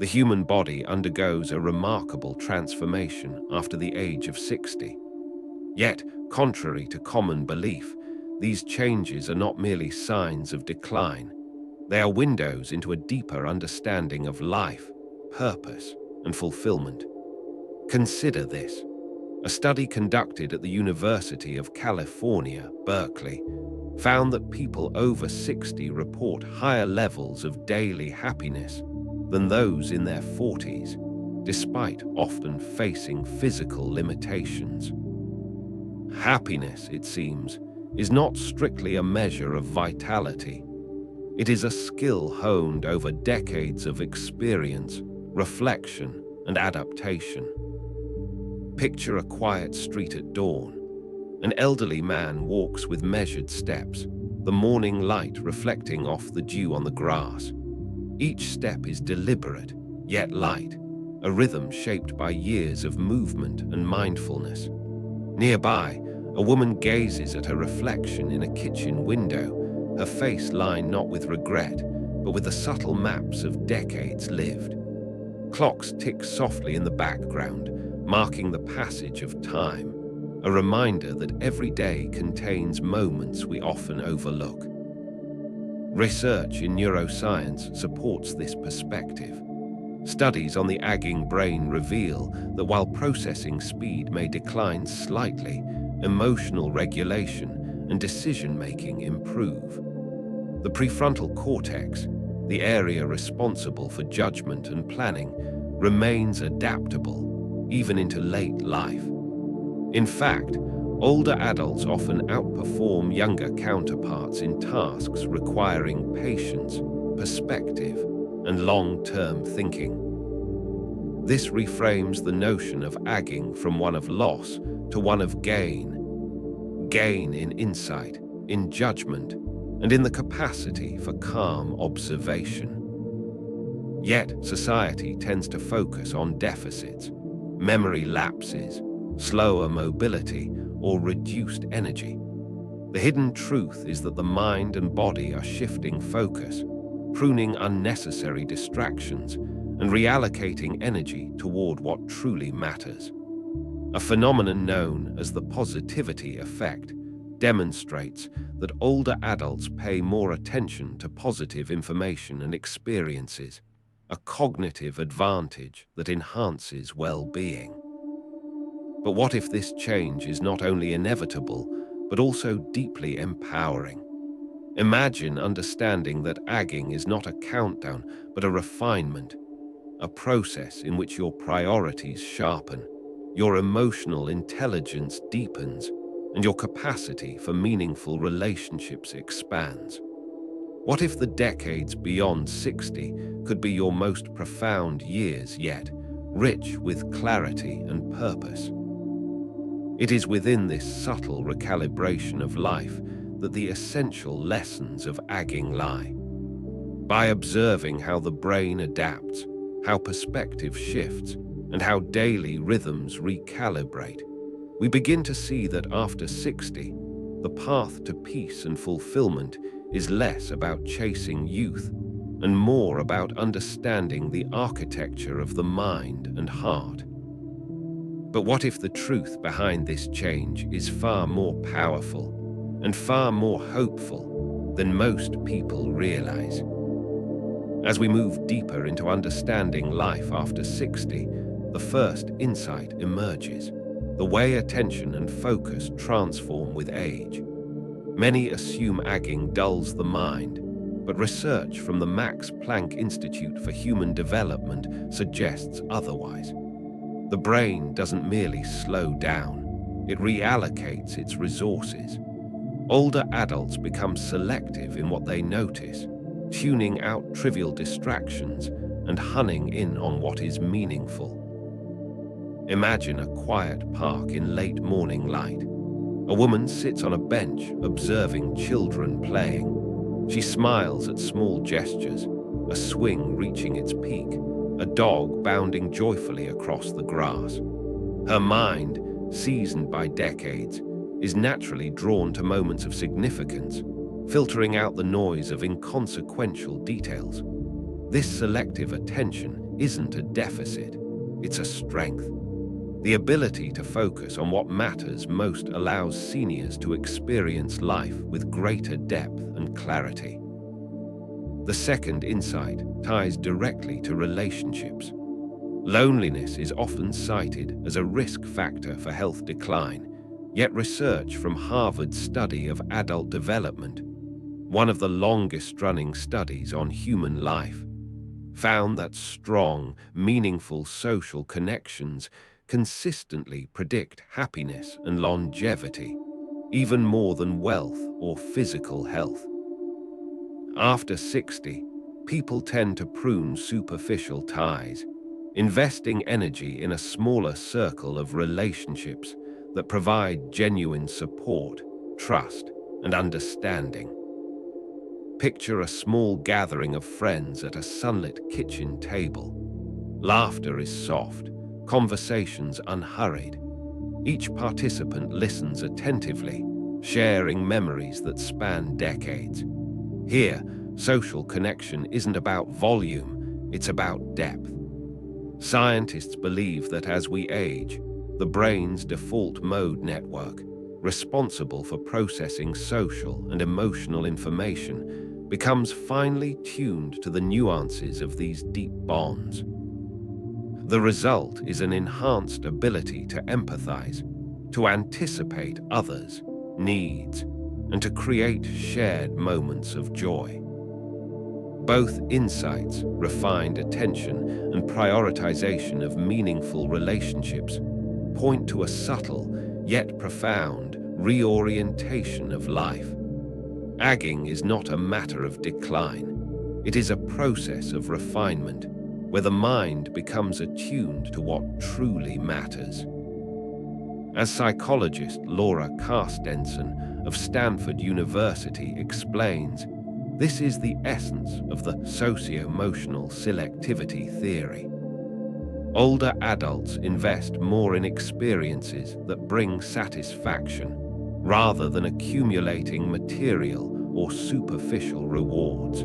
The human body undergoes a remarkable transformation after the age of 60. Yet, contrary to common belief, these changes are not merely signs of decline. They are windows into a deeper understanding of life, purpose, and fulfillment. Consider this. A study conducted at the University of California, Berkeley, found that people over 60 report higher levels of daily happiness than those in their 40s, despite often facing physical limitations. Happiness, it seems, is not strictly a measure of vitality. It is a skill honed over decades of experience, reflection, and adaptation. Picture a quiet street at dawn. An elderly man walks with measured steps, the morning light reflecting off the dew on the grass. Each step is deliberate, yet light, a rhythm shaped by years of movement and mindfulness. Nearby, a woman gazes at her reflection in a kitchen window, her face lined not with regret, but with the subtle maps of decades lived. Clocks tick softly in the background, marking the passage of time, a reminder that every day contains moments we often overlook. Research in neuroscience supports this perspective. Studies on the aging brain reveal that while processing speed may decline slightly, emotional regulation and decision-making improve. The prefrontal cortex, the area responsible for judgment and planning, remains adaptable, even into late life. In fact, older adults often outperform younger counterparts in tasks requiring patience, perspective, and long-term thinking. This reframes the notion of aging from one of loss to one of gain. Gain in insight, in judgment, and in the capacity for calm observation. Yet, society tends to focus on deficits, memory lapses, slower mobility, or reduced energy. The hidden truth is that the mind and body are shifting focus, pruning unnecessary distractions, and reallocating energy toward what truly matters. A phenomenon known as the positivity effect demonstrates that older adults pay more attention to positive information and experiences, a cognitive advantage that enhances well-being. But what if this change is not only inevitable, but also deeply empowering? Imagine understanding that aging is not a countdown, but a refinement, a process in which your priorities sharpen, your emotional intelligence deepens, and your capacity for meaningful relationships expands. What if the decades beyond 60 could be your most profound years yet, rich with clarity and purpose? It is within this subtle recalibration of life that the essential lessons of aging lie. By observing how the brain adapts, how perspective shifts, and how daily rhythms recalibrate, we begin to see that after 60, the path to peace and fulfillment is less about chasing youth and more about understanding the architecture of the mind and heart. But what if the truth behind this change is far more powerful and far more hopeful than most people realize? As we move deeper into understanding life after 60, the first insight emerges: the way attention and focus transform with age. Many assume aging dulls the mind, but research from the Max Planck Institute for Human Development suggests otherwise. The brain doesn't merely slow down, it reallocates its resources. Older adults become selective in what they notice, tuning out trivial distractions and honing in on what is meaningful. Imagine a quiet park in late morning light. A woman sits on a bench observing children playing. She smiles at small gestures, a swing reaching its peak, a dog bounding joyfully across the grass. Her mind, seasoned by decades, is naturally drawn to moments of significance, filtering out the noise of inconsequential details. This selective attention isn't a deficit, it's a strength. The ability to focus on what matters most allows seniors to experience life with greater depth and clarity. The second insight ties directly to relationships. Loneliness is often cited as a risk factor for health decline, yet research from Harvard's study of adult development, one of the longest-running studies on human life, found that strong, meaningful social connections consistently predict happiness and longevity, even more than wealth or physical health. After 60, people tend to prune superficial ties, investing energy in a smaller circle of relationships that provide genuine support, trust, and understanding. Picture a small gathering of friends at a sunlit kitchen table. Laughter is soft, conversations unhurried. Each participant listens attentively, sharing memories that span decades. Here, social connection isn't about volume, it's about depth. Scientists believe that as we age, the brain's default mode network, responsible for processing social and emotional information, becomes finely tuned to the nuances of these deep bonds. The result is an enhanced ability to empathize, to anticipate others' needs, and to create shared moments of joy. Both insights, refined attention, and prioritization of meaningful relationships point to a subtle, yet profound, reorientation of life. Aging is not a matter of decline. It is a process of refinement, where the mind becomes attuned to what truly matters. As psychologist Laura Carstensen of Stanford University explains, this is the essence of the socio-emotional selectivity theory. Older adults invest more in experiences that bring satisfaction, rather than accumulating material or superficial rewards.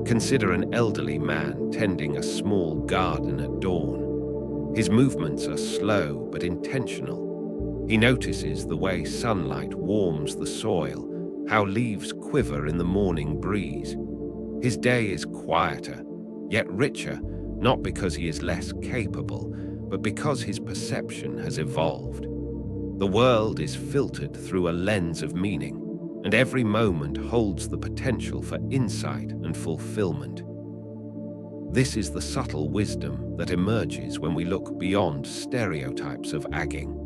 Consider an elderly man tending a small garden at dawn. His movements are slow but intentional. He notices the way sunlight warms the soil, how leaves quiver in the morning breeze. His day is quieter, yet richer, not because he is less capable, but because his perception has evolved. The world is filtered through a lens of meaning, and every moment holds the potential for insight and fulfillment. This is the subtle wisdom that emerges when we look beyond stereotypes of aging.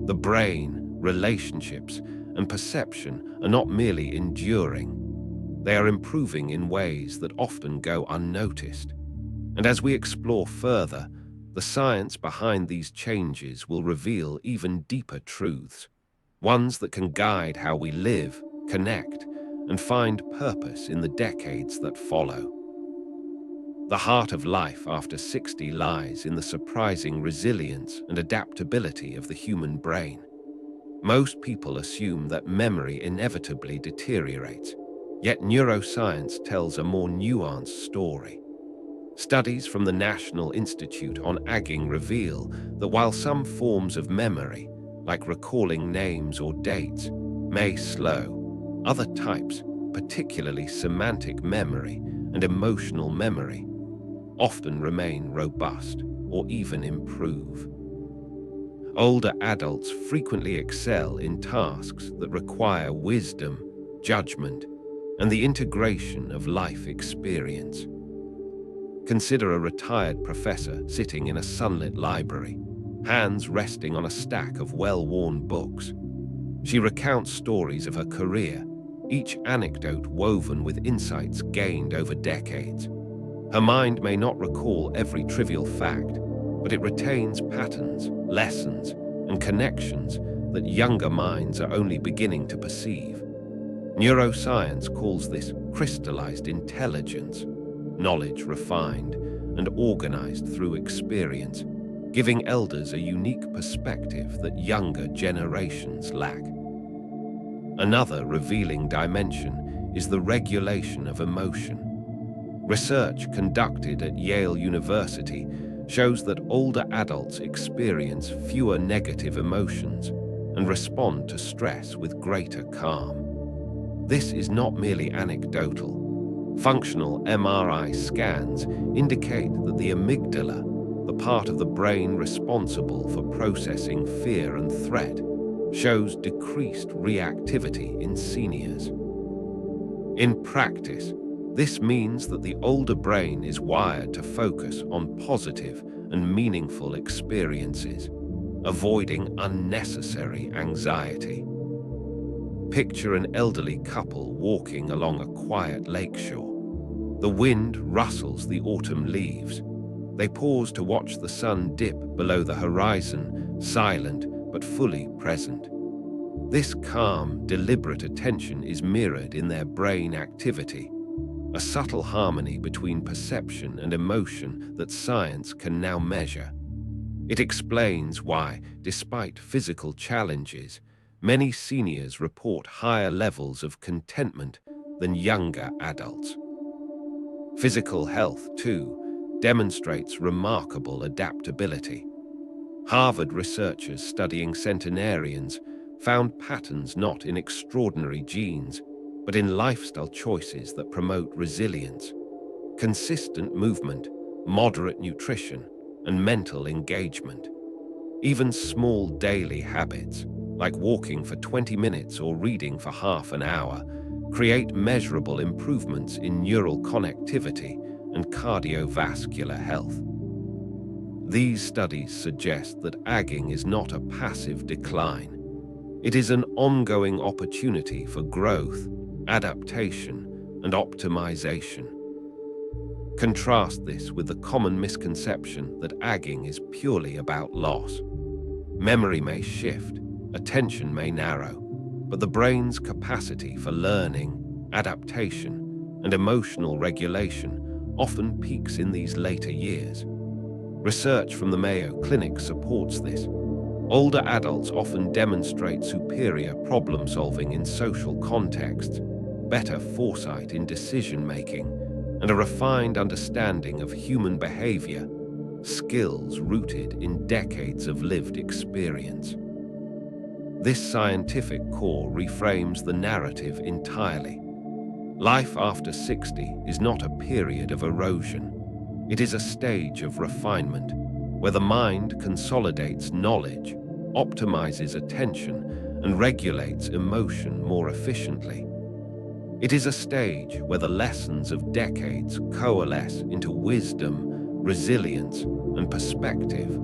The brain, relationships, and perception are not merely enduring. They are improving in ways that often go unnoticed. And as we explore further, the science behind these changes will reveal even deeper truths, ones that can guide how we live, connect, and find purpose in the decades that follow. The heart of life after 60 lies in the surprising resilience and adaptability of the human brain. Most people assume that memory inevitably deteriorates, yet neuroscience tells a more nuanced story. Studies from the National Institute on Aging reveal that while some forms of memory, like recalling names or dates, may slow, other types, particularly semantic memory and emotional memory, often remain robust or even improve. Older adults frequently excel in tasks that require wisdom, judgment, and the integration of life experience. Consider a retired professor sitting in a sunlit library, hands resting on a stack of well-worn books. She recounts stories of her career, each anecdote woven with insights gained over decades. Her mind may not recall every trivial fact, but it retains patterns, lessons, and connections that younger minds are only beginning to perceive. Neuroscience calls this crystallized intelligence, knowledge refined and organized through experience, giving elders a unique perspective that younger generations lack. Another revealing dimension is the regulation of emotion. Research conducted at Yale University shows that older adults experience fewer negative emotions and respond to stress with greater calm. This is not merely anecdotal. Functional MRI scans indicate that the amygdala, the part of the brain responsible for processing fear and threat, shows decreased reactivity in seniors. In practice, this means that the older brain is wired to focus on positive and meaningful experiences, avoiding unnecessary anxiety. Picture an elderly couple walking along a quiet lakeshore. The wind rustles the autumn leaves. They pause to watch the sun dip below the horizon, silent but fully present. This calm, deliberate attention is mirrored in their brain activity, a subtle harmony between perception and emotion that science can now measure. It explains why, despite physical challenges, many seniors report higher levels of contentment than younger adults. Physical health, too, demonstrates remarkable adaptability. Harvard researchers studying centenarians found patterns not in extraordinary genes, but in lifestyle choices that promote resilience, consistent movement, moderate nutrition, and mental engagement. Even small daily habits, like walking for 20 minutes or reading for half an hour, create measurable improvements in neural connectivity and cardiovascular health. These studies suggest that aging is not a passive decline. It is an ongoing opportunity for growth, adaptation, and optimization. Contrast this with the common misconception that aging is purely about loss. Memory may shift, attention may narrow, but the brain's capacity for learning, adaptation, and emotional regulation often peaks in these later years. Research from the Mayo Clinic supports this. Older adults often demonstrate superior problem-solving in social contexts, better foresight in decision-making, and a refined understanding of human behavior, skills rooted in decades of lived experience. This scientific core reframes the narrative entirely. Life after 60 is not a period of erosion. It is a stage of refinement, where the mind consolidates knowledge, optimizes attention, and regulates emotion more efficiently. It is a stage where the lessons of decades coalesce into wisdom, resilience, and perspective,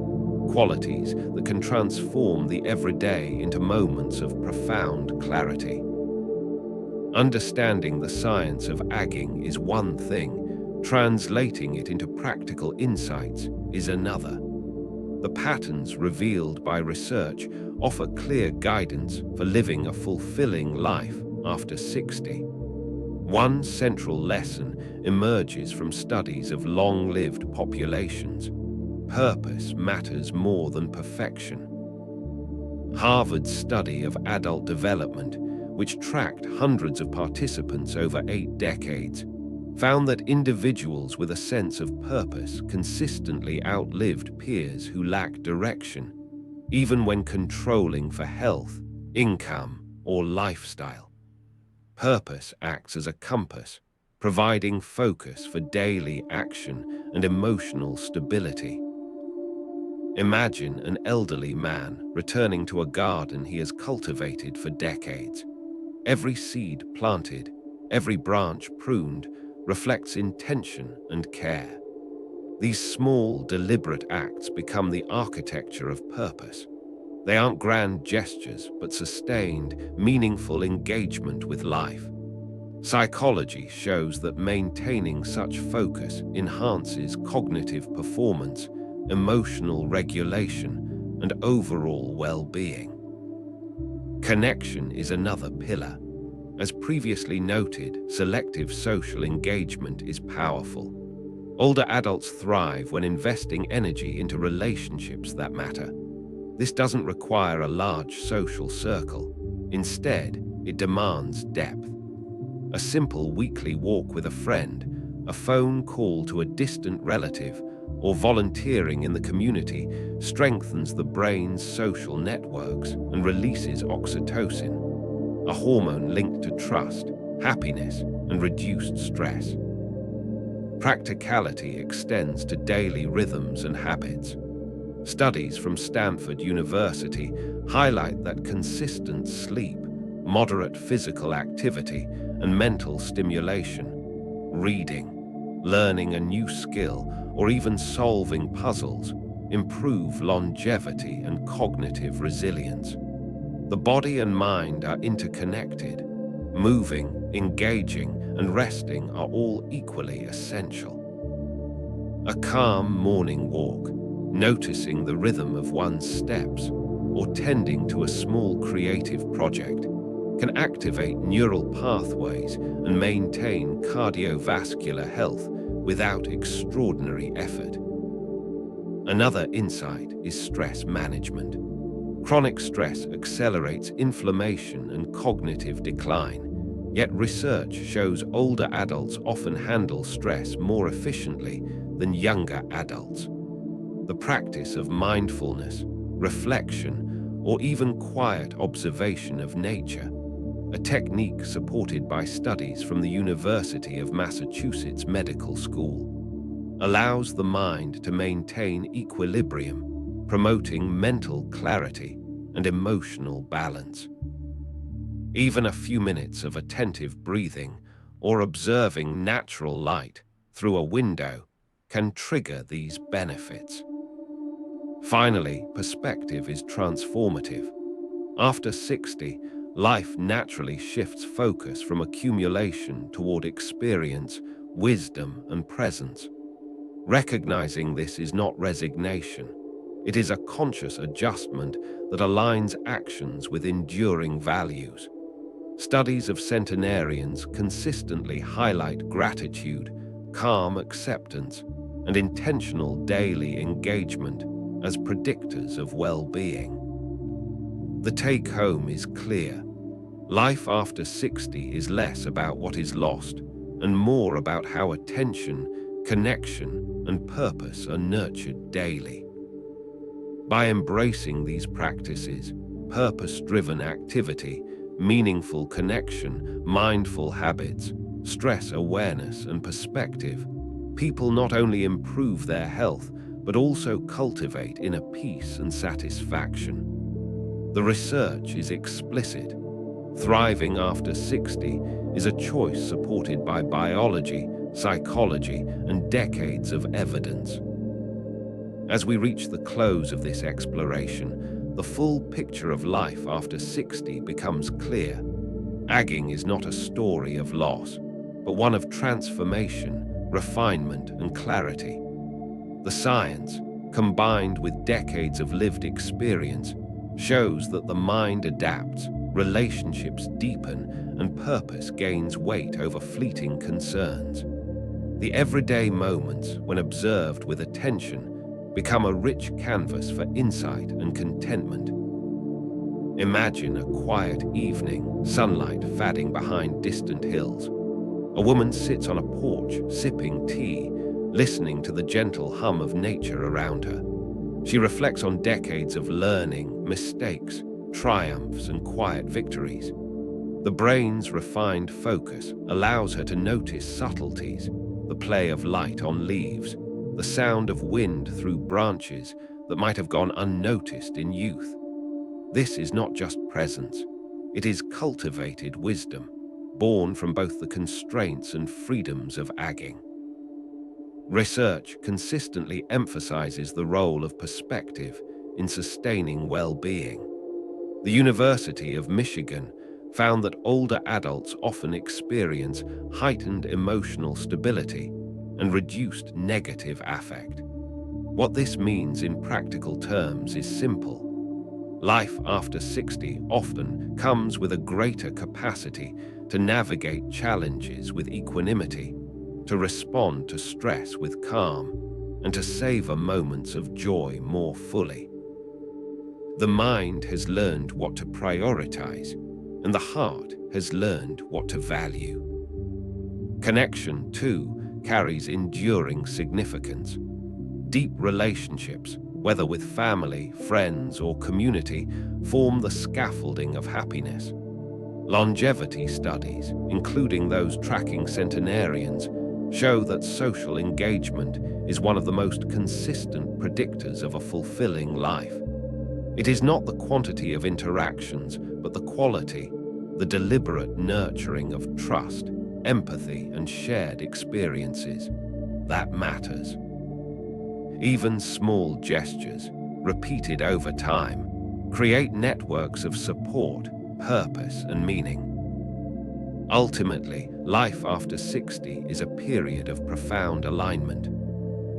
qualities that can transform the everyday into moments of profound clarity. Understanding the science of aging is one thing, translating it into practical insights is another. The patterns revealed by research offer clear guidance for living a fulfilling life after 60. One central lesson emerges from studies of long-lived populations. Purpose matters more than perfection. Harvard's study of adult development, which tracked hundreds of participants over 8 decades, found that individuals with a sense of purpose consistently outlived peers who lacked direction, even when controlling for health, income, or lifestyle. Purpose acts as a compass, providing focus for daily action and emotional stability. Imagine an elderly man returning to a garden he has cultivated for decades. Every seed planted, every branch pruned, reflects intention and care. These small, deliberate acts become the architecture of purpose. They aren't grand gestures, but sustained, meaningful engagement with life. Psychology shows that maintaining such focus enhances cognitive performance, emotional regulation, and overall well-being. Connection is another pillar. As previously noted, selective social engagement is powerful. Older adults thrive when investing energy into relationships that matter. This doesn't require a large social circle. Instead, it demands depth. A simple weekly walk with a friend, A phone call to a distant relative or volunteering in the community strengthens the brain's social networks and releases oxytocin, a hormone linked to trust, happiness, and reduced stress. Practicality extends to daily rhythms and habits. Studies from Stanford University highlight that consistent sleep, moderate physical activity, and mental stimulation, reading, learning a new skill, or even solving puzzles, improve longevity and cognitive resilience. The body and mind are interconnected. Moving, engaging, and resting are all equally essential. A calm morning walk, noticing the rhythm of one's steps, or tending to a small creative project can activate neural pathways and maintain cardiovascular health without extraordinary effort. Another insight is stress management. Chronic stress accelerates inflammation and cognitive decline, yet research shows older adults often handle stress more efficiently than younger adults. The practice of mindfulness, reflection, or even quiet observation of nature, a technique supported by studies from the University of Massachusetts Medical School, allows the mind to maintain equilibrium, promoting mental clarity and emotional balance. Even a few minutes of attentive breathing or observing natural light through a window can trigger these benefits. Finally, perspective is transformative. After 60, life naturally shifts focus from accumulation toward experience, wisdom, and presence. Recognizing this is not resignation. It is a conscious adjustment that aligns actions with enduring values. Studies of centenarians consistently highlight gratitude, calm acceptance, and intentional daily engagement as predictors of well-being. The take-home is clear. Life after 60 is less about what is lost and more about how attention, connection, and purpose are nurtured daily. By embracing these practices, purpose-driven activity, meaningful connection, mindful habits, stress awareness, and perspective, people not only improve their health, but also cultivate inner peace and satisfaction. The research is explicit. Thriving after 60 is a choice supported by biology, psychology, and decades of evidence. As we reach the close of this exploration, the full picture of life after 60 becomes clear. Aging is not a story of loss, but one of transformation, refinement, and clarity. The science, combined with decades of lived experience, shows that the mind adapts, relationships deepen, and purpose gains weight over fleeting concerns. The everyday moments, when observed with attention, become a rich canvas for insight and contentment. Imagine a quiet evening, sunlight fading behind distant hills. A woman sits on a porch, sipping tea, listening to the gentle hum of nature around her. She reflects on decades of learning, mistakes, triumphs, and quiet victories. The brain's refined focus allows her to notice subtleties, the play of light on leaves, the sound of wind through branches that might have gone unnoticed in youth. This is not just presence, it is cultivated wisdom, born from both the constraints and freedoms of aging. Research consistently emphasizes the role of perspective in sustaining well-being. The University of Michigan found that older adults often experience heightened emotional stability and reduced negative affect. What this means in practical terms is simple. Life after 60 often comes with a greater capacity to navigate challenges with equanimity, to respond to stress with calm, and to savor moments of joy more fully. The mind has learned what to prioritize, and the heart has learned what to value. Connection, too, carries enduring significance. Deep relationships, whether with family, friends, or community, form the scaffolding of happiness. Longevity studies, including those tracking centenarians, show that social engagement is one of the most consistent predictors of a fulfilling life. It is not the quantity of interactions, but the quality, the deliberate nurturing of trust, empathy, and shared experiences that matters. Even small gestures, repeated over time, create networks of support, purpose, and meaning. Ultimately, life after 60 is a period of profound alignment.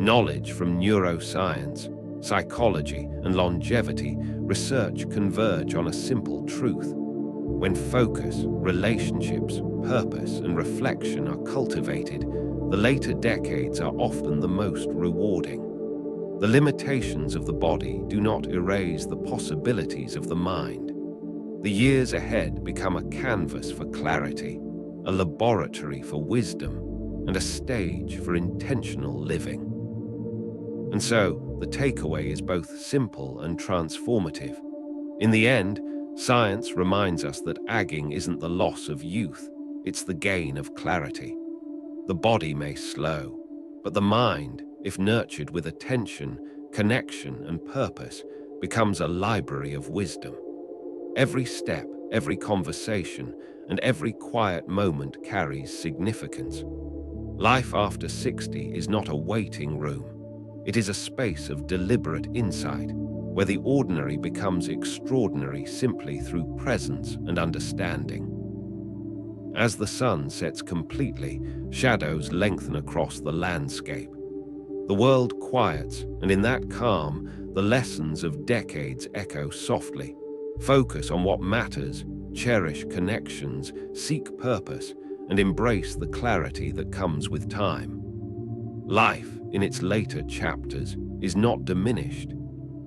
Knowledge from neuroscience, psychology, and longevity research converge on a simple truth. When focus, relationships, purpose, and reflection are cultivated, the later decades are often the most rewarding. The limitations of the body do not erase the possibilities of the mind. The years ahead become a canvas for clarity, a laboratory for wisdom, and a stage for intentional living. And so, the takeaway is both simple and transformative. In the end, science reminds us that aging isn't the loss of youth, it's the gain of clarity. The body may slow, but the mind, if nurtured with attention, connection, and purpose, becomes a library of wisdom. Every step, every conversation, and every quiet moment carries significance. Life after 60 is not a waiting room. It is a space of deliberate insight, where the ordinary becomes extraordinary simply through presence and understanding. As the sun sets completely, shadows lengthen across the landscape. The world quiets, and in that calm, the lessons of decades echo softly. Focus on what matters, cherish connections, seek purpose, and embrace the clarity that comes with time. Life, in its later chapters, is not diminished.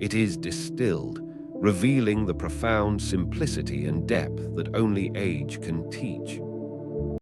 It is distilled, revealing the profound simplicity and depth that only age can teach.